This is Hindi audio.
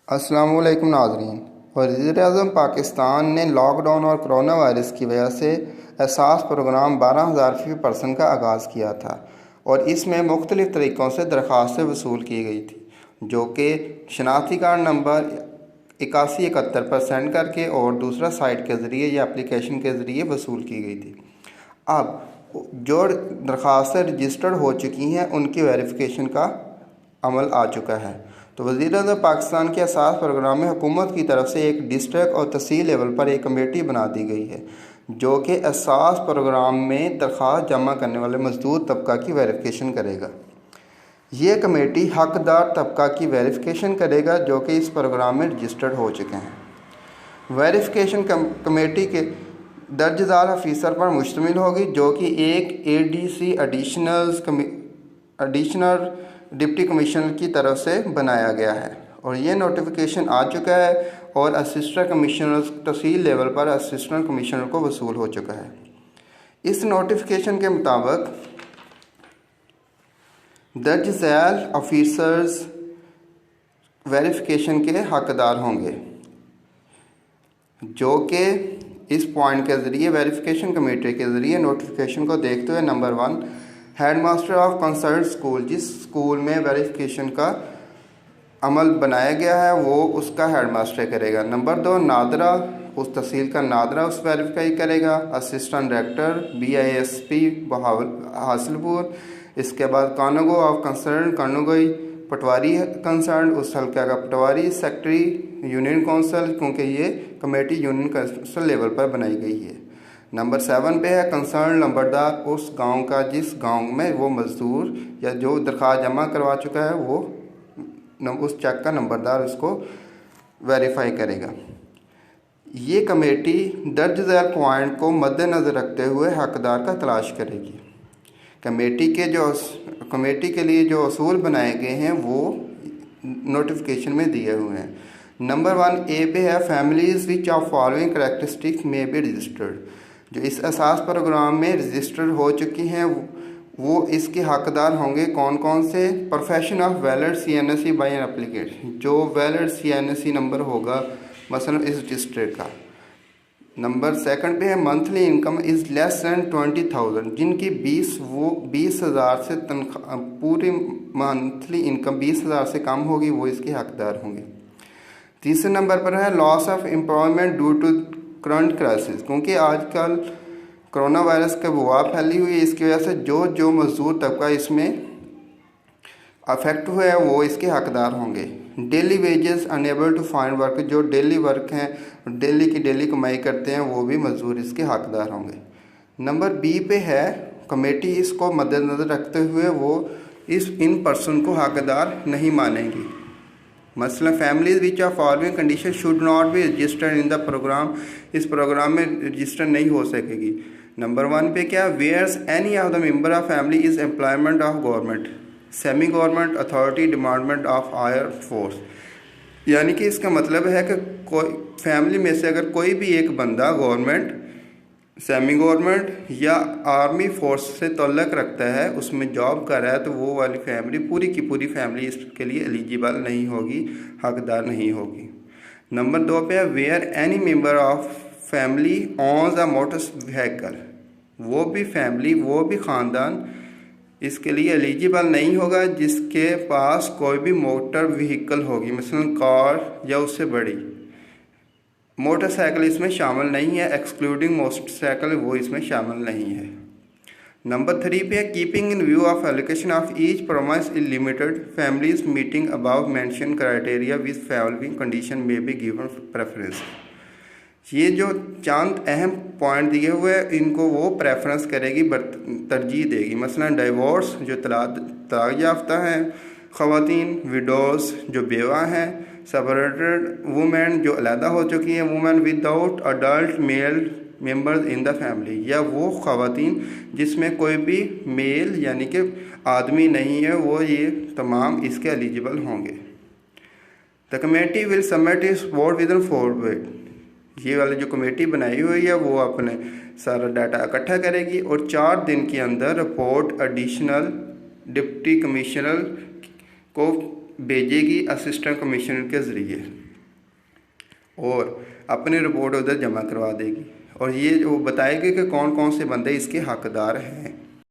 अस्सलामुअलैकुम नाज़रीन। वज़ीर-ए-आज़म पाकिस्तान ने लॉकडाउन और कोरोना वायरस की वजह से एहसास प्रोग्राम 12,000 फ़ी पर्सन का आगाज़ किया था और इसमें मुख्तलिफ़ तरीक़ों से दरख्वास्तें वसूल की गई थी, जो कि शनाख्ती कार्ड नंबर 8171 पर सेंड करके और दूसरा साइट के ज़रिए या एप्लीकेशन के ज़रिए वसूल की गई थी। अब जो दरख्वास्तें रजिस्टर्ड हो चुकी हैं उनकी वेरिफिकेशन का अमल आ चुका है। तो वज़ीर-ए-आज़म पाकिस्तान के एहसास प्रोग्राम में हुकूमत की तरफ से एक डिस्ट्रिक्ट और तहसील लेवल पर एक कमेटी बना दी गई है, जो कि एहसास प्रोग्राम में दरख्वास्त जमा करने वाले मजदूर तबका की वेरिफिकेशन करेगा। ये कमेटी हकदार तबका की वेरिफिकेशन करेगा जो कि इस प्रोग्राम में रजिस्टर्ड हो चुके हैं। वेरिफिकेशन कमेटी के दर्जदार अफीसर पर मुश्तमिल होगी, जो कि एक ADC एडिशनल डिप्टी कमिश्नर की तरफ से बनाया गया है और ये नोटिफिकेशन आ चुका है और असिस्टेंट कमिश्नर तहसील लेवल पर असिस्टेंट कमिश्नर को वसूल हो चुका है। इस नोटिफिकेशन के मुताबिक दर्ज झैल ऑफिसर्स वेरिफिकेशन के हकदार होंगे, जो कि इस पॉइंट के ज़रिए वेरिफिकेशन कमेटी के ज़रिए नोटिफिकेशन को देखते हुए number 1 headmaster of concern school, जिस स्कूल में वेरिफिकेशन का अमल बनाया गया है वो उसका हेडमास्टर करेगा। नंबर 2 नादरा, उस तहसील का नादरा उस वेरीफाई करेगा। Assistant director BISP Hasilpur. इसके बाद Kanungo of concern कानूगोई, Patwari concern उस हल्का का पटवारी, सेक्रेटरी यूनियन काउंसिल, क्योंकि ये कमेटी यूनियन काउंसिल लेवल पर बनाई गई है। नंबर 7 पे है कंसर्न नंबरदार, उस गांव का जिस गांव में वो मजदूर या जो दरख्वास्त जमा करवा चुका है वो उस चेक का नंबरदार उसको वेरीफाई करेगा। ये कमेटी दर्ज झैल पॉइंट को मद्देनज़र रखते हुए हकदार का तलाश करेगी। कमेटी के लिए जो असूल बनाए गए हैं वो नोटिफिकेशन में दिए हुए हैं। नंबर 1A पे है families which of following characteristics में बी रजिस्टर्ड। जो इस एहसास प्रोग्राम में रजिस्टर्ड हो चुकी हैं वो इसके हकदार होंगे कौन कौन से। Profession of valid CNSE by an applicant, जो वैलिड CNSE नंबर होगा मसलन इस डिस्ट्रिक्ट का। नंबर 2 पे है monthly income is less than 20,000, जिनकी 20,000 से तनख्वाह पूरी मंथली इनकम 20,000 से कम होगी वो इसके हकदार होंगे। तीसरे नंबर पर है loss of employment due to current crisis, क्योंकि आजकल कोरोना वायरस का वबा फैली हुई है, इसकी वजह से जो मजदूर तबका इसमें अफेक्ट हुआ है वो इसके हकदार होंगे। Daily wages unable to find work, जो डेली वर्क हैं डेली की डेली कमाई करते हैं वो भी मजदूर इसके हकदार होंगे। नंबर B पे है कमेटी इसको मद्देनज़र रखते हुए वो इन पर्सन को हकदार नहीं मानेगी। मसलन families which are following condition should not be registered in the programme, इस प्रोग्राम में रजिस्टर नहीं हो सकेगी। नंबर 1 पे क्या where's any of the member of family is employment of government, semi government authority, department of air force. यानी कि इसका मतलब है कि कोई फैमिली में से अगर कोई भी एक बंदा गवर्नमेंट, सेमी गवर्नमेंट या आर्मी फोर्स से तल्लक रखता है, उसमें जॉब कर रहा है, तो वो वाली फैमिली पूरी की पूरी फैमिली इसके लिए एलिजिबल नहीं होगी, हकदार नहीं होगी। नंबर 2 पे है where any member of family owns a motor vehicle, वो भी फैमिली वो भी ख़ानदान इसके लिए एलिजिबल नहीं होगा जिसके पास कोई भी मोटर व्हीकल होगी, मसलन कार या उससे बड़ी। मोटरसाइकिल इसमें शामिल नहीं है, एक्सक्लूडिंग मोटरसाइकिल वो इसमें शामिल नहीं है। नंबर 3 पे है keeping in view of allocation of each promise in limited families meeting above mention criteria with following condition में बी गिवन प्रेफरेंस। ये जो चंद अहम पॉइंट दिए हुए हैं इनको वो प्रेफरेंस करेगी, तरजीह देगी। मसलन डाइवोर्स जो तलाक याफ्ता हैं ख़वातीन, विडोज़ जो बेवा हैं, सेपरेटेड वुमेन जो अलहदा हो चुकी हैं, women without adult male members in the family, या वो ख़वातीन जिसमें कोई भी मेल यानी कि आदमी नहीं है, वो ये तमाम इसके एलिजिबल होंगे। The committee will submit its report within 4 week. ये वाली जो कमेटी बनाई हुई है वो अपने सारा डाटा इकट्ठा करेगी और 4 दिन के अंदर रिपोर्ट एडिशनल डिप्टी कमिश्नर को भेजेगी असिस्टेंट कमिश्नर के ज़रिए और अपनी रिपोर्ट उधर जमा करवा देगी और ये वो बताएगी कि कौन कौन से बंदे इसके हकदार हैं।